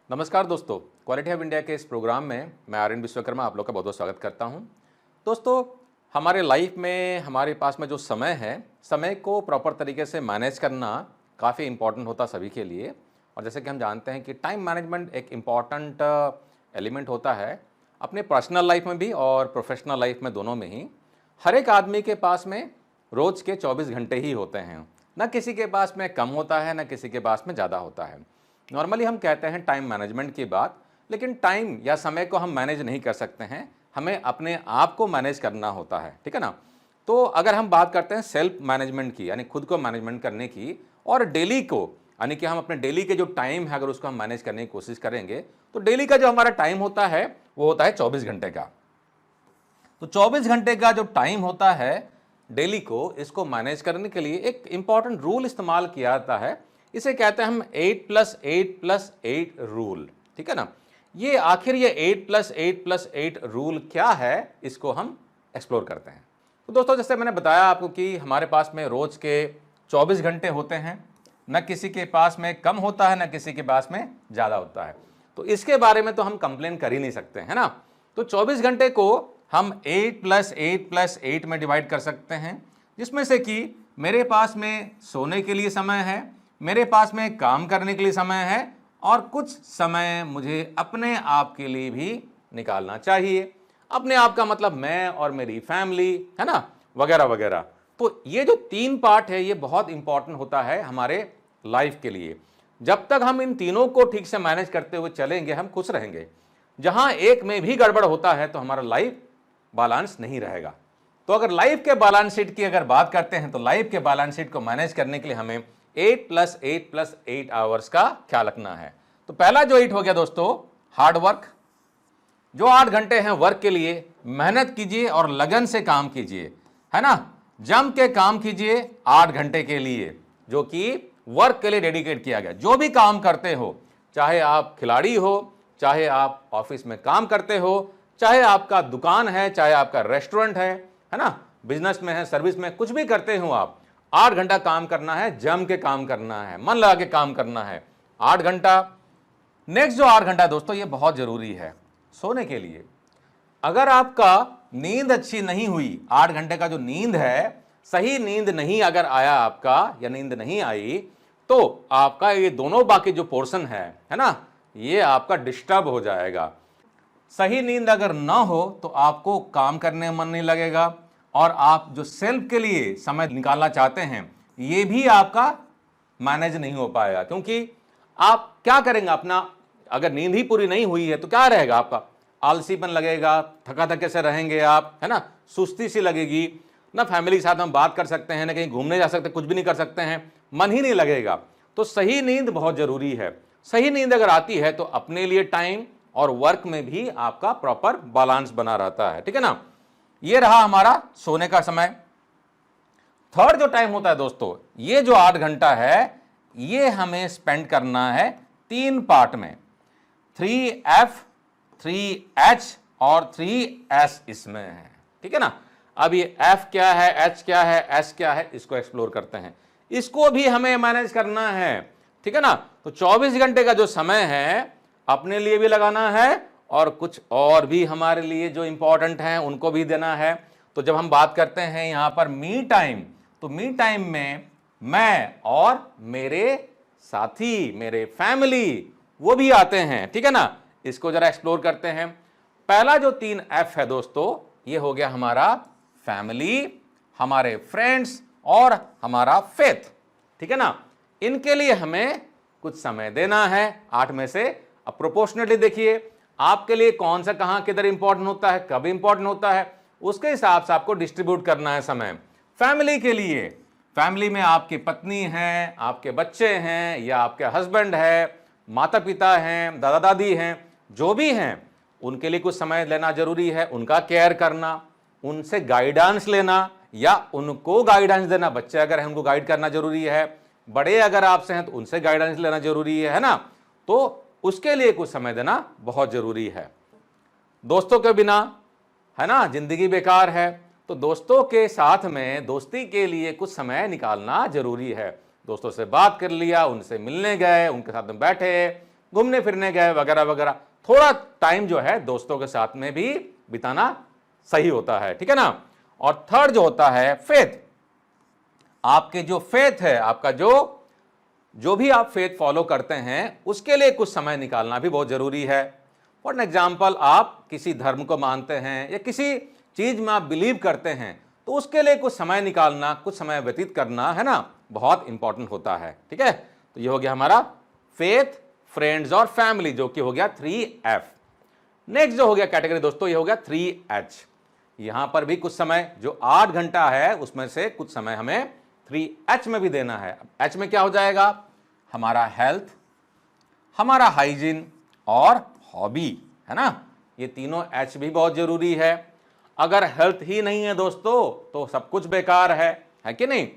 नमस्कार दोस्तों, quality of India के इस प्रोग्राम में मैं आर्यन विश्वकर्मा आप लोग का बहुत बहुत स्वागत करता हूं। दोस्तों, हमारे लाइफ में हमारे पास में जो समय है, समय को प्रॉपर तरीके से मैनेज करना काफ़ी इम्पॉर्टेंट होता सभी के लिए। और जैसे कि हम जानते हैं कि टाइम मैनेजमेंट एक इम्पॉर्टेंट एलिमेंट होता है अपने पर्सनल लाइफ में भी और प्रोफेशनल लाइफ में, दोनों में ही। हर एक आदमी के पास में रोज़ के 24 घंटे ही होते हैं। न किसी के पास में कम होता है, न किसी के पास में ज़्यादा होता है। नॉर्मली हम कहते हैं टाइम मैनेजमेंट की बात, लेकिन टाइम या समय को हम मैनेज नहीं कर सकते हैं, हमें अपने आप को मैनेज करना होता है, ठीक है ना। तो अगर हम बात करते हैं सेल्फ मैनेजमेंट की, यानी खुद को मैनेजमेंट करने की, और डेली को, यानी कि हम अपने डेली के जो टाइम है अगर उसको हम मैनेज करने की कोशिश करेंगे, तो डेली का जो हमारा टाइम होता है वो होता है 24 घंटे का। तो 24 घंटे का जो टाइम होता है डेली को, इसको मैनेज करने के लिए एक इंपॉर्टेंट रूल इस्तेमाल किया जाता है। इसे कहते हैं हम 8+8+8 रूल, ठीक है ना। ये आखिर ये 8+8+8 रूल क्या है, इसको हम एक्सप्लोर करते हैं। तो दोस्तों, जैसे मैंने बताया आपको कि हमारे पास में रोज के 24 घंटे होते हैं, न किसी के पास में कम होता है, न किसी के पास में ज़्यादा होता है। तो इसके बारे में तो हम कंप्लेन कर ही नहीं सकते, है ना। तो 24 घंटे को हम 8+8+8 में डिवाइड कर सकते हैं, जिसमें से कि मेरे पास में सोने के लिए समय है, मेरे पास में काम करने के लिए समय है, और कुछ समय मुझे अपने आप के लिए भी निकालना चाहिए। अपने आप का मतलब मैं और मेरी फैमिली, है ना, वगैरह वगैरह। तो ये जो 3 पार्ट है ये बहुत इंपॉर्टेंट होता है हमारे लाइफ के लिए। जब तक हम इन तीनों को ठीक से मैनेज करते हुए चलेंगे, हम खुश रहेंगे। जहां एक में भी गड़बड़ होता है तो हमारा लाइफ बैलेंस नहीं रहेगा। तो अगर लाइफ के बैलेंस शीट की अगर बात करते हैं, तो लाइफ के बैलेंस शीट को मैनेज करने के लिए हमें 8+8+8 आवर्स का ख्याल रखना है। तो पहला जो 8 हो गया दोस्तों, हार्ड वर्क। जो 8 घंटे हैं वर्क के लिए, मेहनत कीजिए और लगन से काम कीजिए, है ना। जम के काम कीजिए 8 घंटे के लिए, जो कि वर्क के लिए डेडिकेट किया गया। जो भी काम करते हो, चाहे आप खिलाड़ी हो, चाहे आप ऑफिस में काम करते हो, चाहे आपका दुकान है, चाहे आपका रेस्टोरेंट है ना, बिजनेस में है, सर्विस में, कुछ भी करते हो आप, 8 घंटा काम करना है, जम के काम करना है, मन लगा के काम करना है 8 घंटा। नेक्स्ट जो 8 घंटा दोस्तों, ये बहुत जरूरी है सोने के लिए। अगर आपका नींद अच्छी नहीं हुई, 8 घंटे का जो नींद है, सही नींद नहीं अगर आया आपका, या नींद नहीं आई, तो आपका ये दोनों बाकी जो पोर्शन है ना, ये आपका डिस्टर्ब हो जाएगा। सही नींद अगर ना हो तो आपको काम करने में मन नहीं लगेगा, और आप जो सेल्फ के लिए समय निकालना चाहते हैं ये भी आपका मैनेज नहीं हो पाएगा। क्योंकि आप क्या करेंगे, अपना अगर नींद ही पूरी नहीं हुई है तो क्या रहेगा, आपका आलसीपन लगेगा, थका थके से रहेंगे आप, है ना, सुस्ती सी लगेगी ना। फैमिली के साथ हम बात कर सकते हैं ना, कहीं घूमने जा सकते हैं, कुछ भी नहीं कर सकते हैं, मन ही नहीं लगेगा। तो सही नींद बहुत जरूरी है। सही नींद अगर आती है तो अपने लिए टाइम और वर्क में भी आपका प्रॉपर बैलेंस बना रहता है, ठीक है ना। ये रहा हमारा सोने का समय। थर्ड जो टाइम होता है दोस्तों, ये जो 8 घंटा है, ये हमें स्पेंड करना है 3 पार्ट में। 3F, 3H और 3S इसमें है, ठीक है ना। अब ये F क्या है, H क्या है, S क्या है, इसको एक्सप्लोर करते हैं। इसको भी हमें मैनेज करना है, ठीक है ना। तो 24 घंटे का जो समय है अपने लिए भी लगाना है, और कुछ और भी हमारे लिए जो इंपॉर्टेंट हैं उनको भी देना है। तो जब हम बात करते हैं यहां पर मी टाइम, तो मी टाइम में मैं और मेरे साथी, मेरे फैमिली, वो भी आते हैं, ठीक है ना। इसको जरा एक्सप्लोर करते हैं। पहला जो 3F है दोस्तों, ये हो गया हमारा फैमिली, हमारे फ्रेंड्स और हमारा फेथ, ठीक है ना। इनके लिए हमें कुछ समय देना है 8 में से। अब प्रोपोर्शनली देखिए आपके लिए कौन सा कहां किधर इंपॉर्टेंट होता है, कब इंपॉर्टेंट होता है, उसके हिसाब से आपको डिस्ट्रीब्यूट करना है समय। फैमिली के लिए, फैमिली में आपकी पत्नी है, आपके बच्चे हैं, या आपके हस्बैंड है, माता पिता हैं, दादा दादी हैं, जो भी हैं, उनके लिए कुछ समय लेना जरूरी है। उनका केयर करना, उनसे गाइडेंस लेना या उनको गाइडेंस देना। बच्चे अगर हैं उनको गाइड करना जरूरी है, बड़े अगर आपसे हैं तो उनसे गाइडेंस लेना जरूरी है ना। तो उसके लिए कुछ समय देना बहुत जरूरी है। दोस्तों के बिना, है ना, जिंदगी बेकार है। तो दोस्तों के साथ में दोस्ती के लिए कुछ समय निकालना जरूरी है। दोस्तों से बात कर लिया, उनसे मिलने गए, उनके साथ में बैठे, घूमने फिरने गए वगैरह वगैरह। थोड़ा टाइम जो है दोस्तों के साथ में भी बिताना सही होता है, ठीक है ना। और थर्ड जो होता है फेथ, आपके जो फेथ है, आपका जो भी आप फेथ फॉलो करते हैं उसके लिए कुछ समय निकालना भी बहुत जरूरी है। फॉर एग्जाम्पल, आप किसी धर्म को मानते हैं या किसी चीज में आप बिलीव करते हैं, तो उसके लिए कुछ समय निकालना, कुछ समय व्यतीत करना, है ना, बहुत इंपॉर्टेंट होता है, ठीक है। तो ये हो गया हमारा फेथ, फ्रेंड्स और फैमिली, जो कि हो गया 3F। नेक्स्ट जो हो गया कैटेगरी दोस्तों, ये हो गया 3H। यहां पर भी कुछ समय, जो 8 घंटा है उसमें से कुछ समय हमें 3H में भी देना है। H में क्या हो जाएगा, हमारा हेल्थ, हमारा हाइजीन और हॉबी, है ना। ये तीनों H भी बहुत जरूरी है। अगर हेल्थ ही नहीं है दोस्तों तो सब कुछ बेकार है कि नहीं।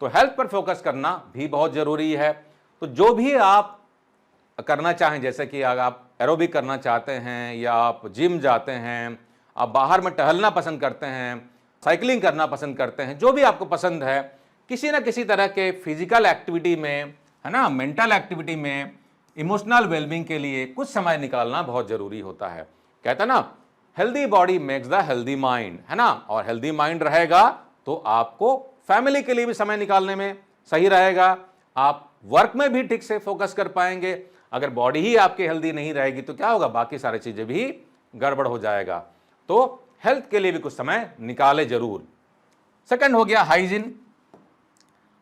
तो हेल्थ पर फोकस करना भी बहुत जरूरी है। तो जो भी आप करना चाहें, जैसे कि अगर आप एरोबिक करना चाहते हैं या आप जिम जाते हैं, आप बाहर में टहलना पसंद करते हैं, साइकिलिंग करना पसंद करते हैं, जो भी आपको पसंद है, किसी ना किसी तरह के फिजिकल एक्टिविटी में, है ना, मेंटल एक्टिविटी में, इमोशनल वेलबींग के लिए कुछ समय निकालना बहुत जरूरी होता है। कहता है ना, healthy body makes the healthy mind, है ना। और हेल्दी माइंड रहेगा तो आपको फैमिली के लिए भी समय निकालने में सही रहेगा, आप वर्क में भी ठीक से फोकस कर पाएंगे। अगर बॉडी ही आपकी हेल्दी नहीं रहेगी तो क्या होगा, बाकी सारी चीजें भी गड़बड़ हो जाएगा। तो हेल्थ के लिए भी कुछ समय निकाले जरूर। सेकंड हो गया हाइजीन।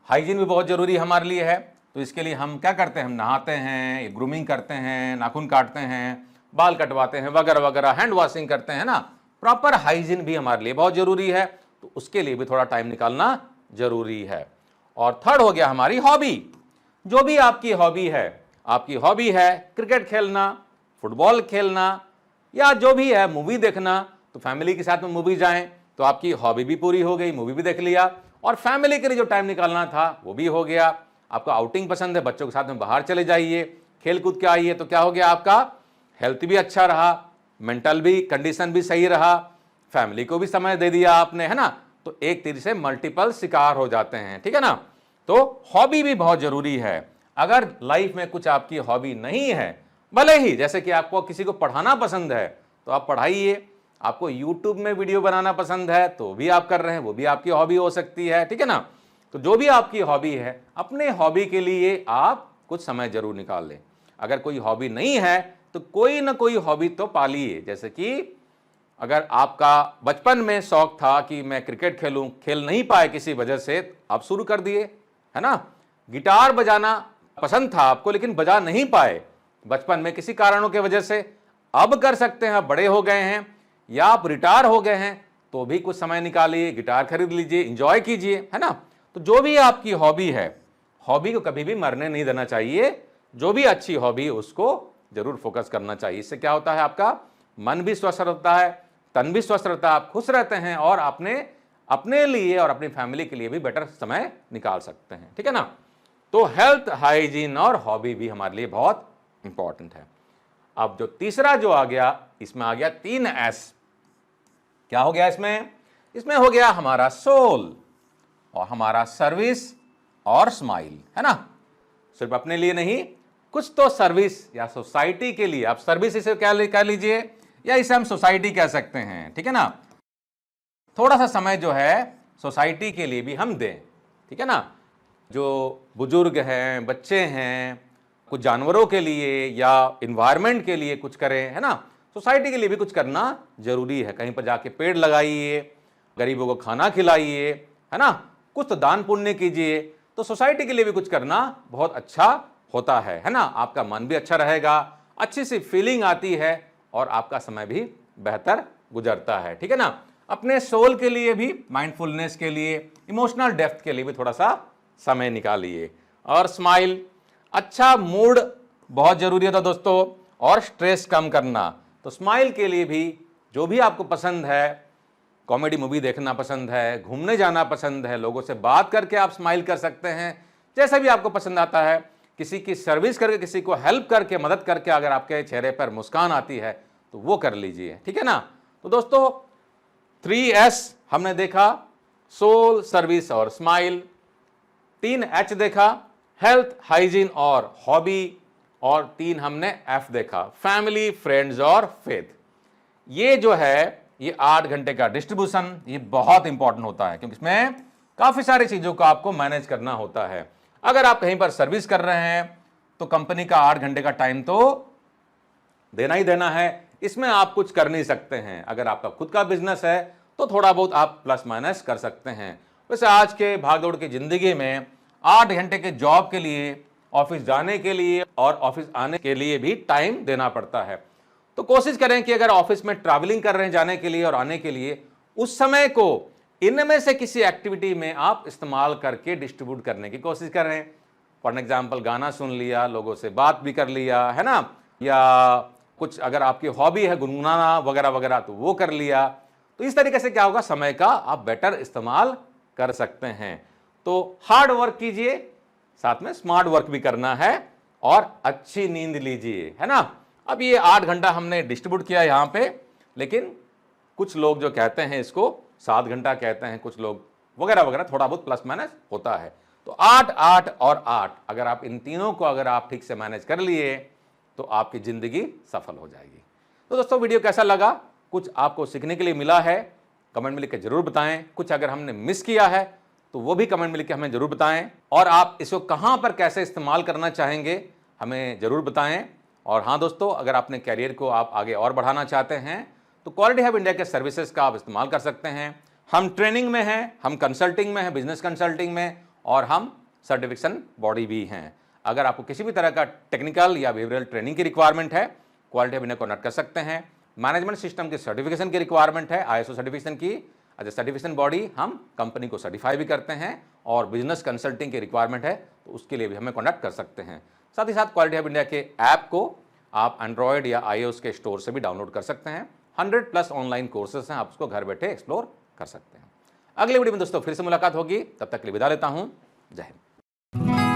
हाइजीन भी बहुत जरूरी हमारे लिए है। तो इसके लिए हम क्या करते हैं, हम नहाते हैं, ग्रूमिंग करते हैं, नाखून काटते हैं, बाल कटवाते हैं वगैरह वगैरह, हैंड वॉशिंग करते हैं ना। प्रॉपर हाइजीन भी हमारे लिए बहुत जरूरी है, तो उसके लिए भी थोड़ा टाइम निकालना जरूरी है। और थर्ड हो गया हमारी हॉबी। जो भी आपकी हॉबी है, आपकी हॉबी है क्रिकेट खेलना, फुटबॉल खेलना, या जो भी है मूवी देखना, तो फैमिली के साथ में मूवी जाएं तो आपकी हॉबी भी पूरी हो गई, मूवी भी देख लिया, और फैमिली के लिए जो टाइम निकालना था वो भी हो गया। आपको आउटिंग पसंद है, बच्चों के साथ में बाहर चले जाइए, खेल कूद के आइए, तो क्या हो गया, आपका हेल्थ भी अच्छा रहा, मेंटल भी कंडीशन भी सही रहा, फैमिली को भी समय दे दिया आपने, है ना। तो एक तीर से मल्टीपल शिकार हो जाते हैं, ठीक है ना। तो हॉबी भी बहुत जरूरी है। अगर लाइफ में कुछ आपकी हॉबी नहीं है, भले ही जैसे कि आपको किसी को पढ़ाना पसंद है तो आप पढ़ाइए, आपको यूट्यूब में वीडियो बनाना पसंद है तो भी आप कर रहे हैं, वो भी आपकी हॉबी हो सकती है, ठीक है ना। तो जो भी आपकी हॉबी है, अपने हॉबी के लिए आप कुछ समय जरूर निकाल लें। अगर कोई हॉबी नहीं है तो कोई ना कोई हॉबी तो पालिए। जैसे कि अगर आपका बचपन में शौक था कि मैं क्रिकेट खेलूं, खेल नहीं पाए किसी वजह से, आप शुरू कर दिए, है ना। गिटार बजाना पसंद था आपको लेकिन बजा नहीं पाए बचपन में किसी कारणों की वजह से, अब कर सकते हैं, आप बड़े हो गए हैं या आप रिटायर हो गए हैं तो भी कुछ समय निकालिए, गिटार खरीद लीजिए, एंजॉय कीजिए, है ना। तो जो भी आपकी हॉबी है, हॉबी को कभी भी मरने नहीं देना चाहिए। जो भी अच्छी हॉबी है उसको जरूर फोकस करना चाहिए। इससे क्या होता है, आपका मन भी स्वस्थ रहता है, तन भी स्वस्थ रहता है, आप खुश रहते हैं और अपने लिए और अपनी फैमिली के लिए भी बेटर समय निकाल सकते हैं, ठीक है ना। तो हेल्थ, हाइजीन और हॉबी भी हमारे लिए बहुत इंपॉर्टेंट है। अब जो तीसरा जो आ गया, इसमें आ गया 3S। क्या हो गया इसमें हो गया हमारा सोल और हमारा सर्विस और स्माइल, है ना। सिर्फ अपने लिए नहीं, कुछ तो सर्विस या सोसाइटी के लिए। आप सर्विस इसे क्या कह लीजिए या इसे हम सोसाइटी कह सकते हैं, ठीक है ना। थोड़ा सा समय जो है सोसाइटी के लिए भी हम दें, ठीक है ना। जो बुजुर्ग हैं, बच्चे हैं, कुछ जानवरों के लिए या इन्वायरमेंट के लिए कुछ करें, है ना। सोसाइटी के लिए भी कुछ करना जरूरी है। कहीं पर जाके पेड़ लगाइए, गरीबों को खाना खिलाइए, है ना, कुछ तो दान पुण्य कीजिए। तो सोसाइटी के लिए भी कुछ करना बहुत अच्छा होता है ना। आपका मन भी अच्छा रहेगा, अच्छी सी फीलिंग आती है और आपका समय भी बेहतर गुजरता है, ठीक है ना। अपने सोल के लिए भी, माइंडफुलनेस के लिए, इमोशनल डेप्थ के लिए भी थोड़ा सा समय निकालिए। और स्माइल, अच्छा मूड बहुत जरूरी होता है दोस्तों, और स्ट्रेस कम करना। तो स्माइल के लिए भी, जो भी आपको पसंद है, कॉमेडी मूवी देखना पसंद है, घूमने जाना पसंद है, लोगों से बात करके आप स्माइल कर सकते हैं, जैसा भी आपको पसंद आता है। किसी की सर्विस करके, किसी को हेल्प करके, मदद करके अगर आपके चेहरे पर मुस्कान आती है तो वो कर लीजिए, ठीक है ना। तो दोस्तों 3S हमने देखा, सोल, सर्विस और स्माइल। 3H देखा, हेल्थ, हाइजीन और हॉबी। और 3 हमने F देखा, फैमिली, फ्रेंड्स और फेथ। ये जो है ये 8 घंटे का डिस्ट्रीब्यूशन ये बहुत इंपॉर्टेंट होता है, क्योंकि इसमें काफी सारी चीजों को आपको मैनेज करना होता है। अगर आप कहीं पर सर्विस कर रहे हैं तो कंपनी का 8 घंटे का टाइम तो देना ही देना है, इसमें आप कुछ कर नहीं सकते हैं। अगर आपका खुद का बिजनेस है तो थोड़ा बहुत आप प्लस माइनस कर सकते हैं। वैसे आज के भागदौड़ की जिंदगी में 8 घंटे के जॉब के लिए, ऑफिस जाने के लिए और ऑफिस आने के लिए भी टाइम देना पड़ता है। तो कोशिश करें कि अगर ऑफिस में ट्रैवलिंग कर रहे हैं जाने के लिए और आने के लिए, उस समय को इनमें से किसी एक्टिविटी में आप इस्तेमाल करके डिस्ट्रीब्यूट करने की कोशिश करें। फॉर एग्जाम्पल गाना सुन लिया, लोगों से बात भी कर लिया, है ना, या कुछ अगर आपकी हॉबी है गुनगुनाना वगैरह वगैरह तो वो कर लिया। तो इस तरीके से क्या होगा, समय का आप बेटर इस्तेमाल कर सकते हैं। तो हार्ड वर्क कीजिए, साथ में स्मार्ट वर्क भी करना है और अच्छी नींद लीजिए, है ना। अब ये 8 घंटा हमने डिस्ट्रीब्यूट किया यहां पे, लेकिन कुछ लोग जो कहते हैं इसको 7 घंटा कहते हैं, कुछ लोग वगैरह वगैरह, थोड़ा बहुत प्लस माइनस होता है। तो 8, 8 और 8 अगर आप इन तीनों को अगर आप ठीक से मैनेज कर लिए तो आपकी जिंदगी सफल हो जाएगी। तो दोस्तों वीडियो कैसा लगा, कुछ आपको सीखने के लिए मिला है, कमेंट में लिख के जरूर बताएं। कुछ अगर हमने मिस किया है तो वो भी कमेंट में लिख के हमें जरूर बताएं, और आप इसको कहां पर कैसे इस्तेमाल करना चाहेंगे हमें जरूर बताएं। और हाँ दोस्तों, अगर अपने कैरियर को आप आगे और बढ़ाना चाहते हैं तो क्वालिटी हब इंडिया के सर्विसेज का आप इस्तेमाल कर सकते हैं। हम ट्रेनिंग में हैं, हम कंसल्टिंग में हैं, बिजनेस कंसल्टिंग में, और हम सर्टिफिकेशन बॉडी भी हैं। अगर आपको किसी भी तरह का टेक्निकल या बिहेवियरल ट्रेनिंग की रिक्वायरमेंट है, क्वालिटी हब इंडिया को कनेक्ट कर सकते हैं। मैनेजमेंट सिस्टम की सर्टिफिकेशन की रिक्वायरमेंट है, ISO सर्टिफिकेशन की, एज ए सर्टिफिकेशन बॉडी हम कंपनी को सर्टिफाई भी करते हैं, और बिजनेस कंसल्टिंग की रिक्वायरमेंट है तो उसके लिए भी हमें कॉन्टैक्ट कर सकते हैं। साथ ही साथ क्वालिटी हब इंडिया के ऐप को आप एंड्रॉयड या iOS के स्टोर से भी डाउनलोड कर सकते हैं। 100+ ऑनलाइन कोर्सेज हैं, आप उसको घर बैठे एक्सप्लोर कर सकते हैं। अगले वीडियो में दोस्तों फिर से मुलाकात होगी, तब तक के लिए विदा लेता हूं। जय हिंद।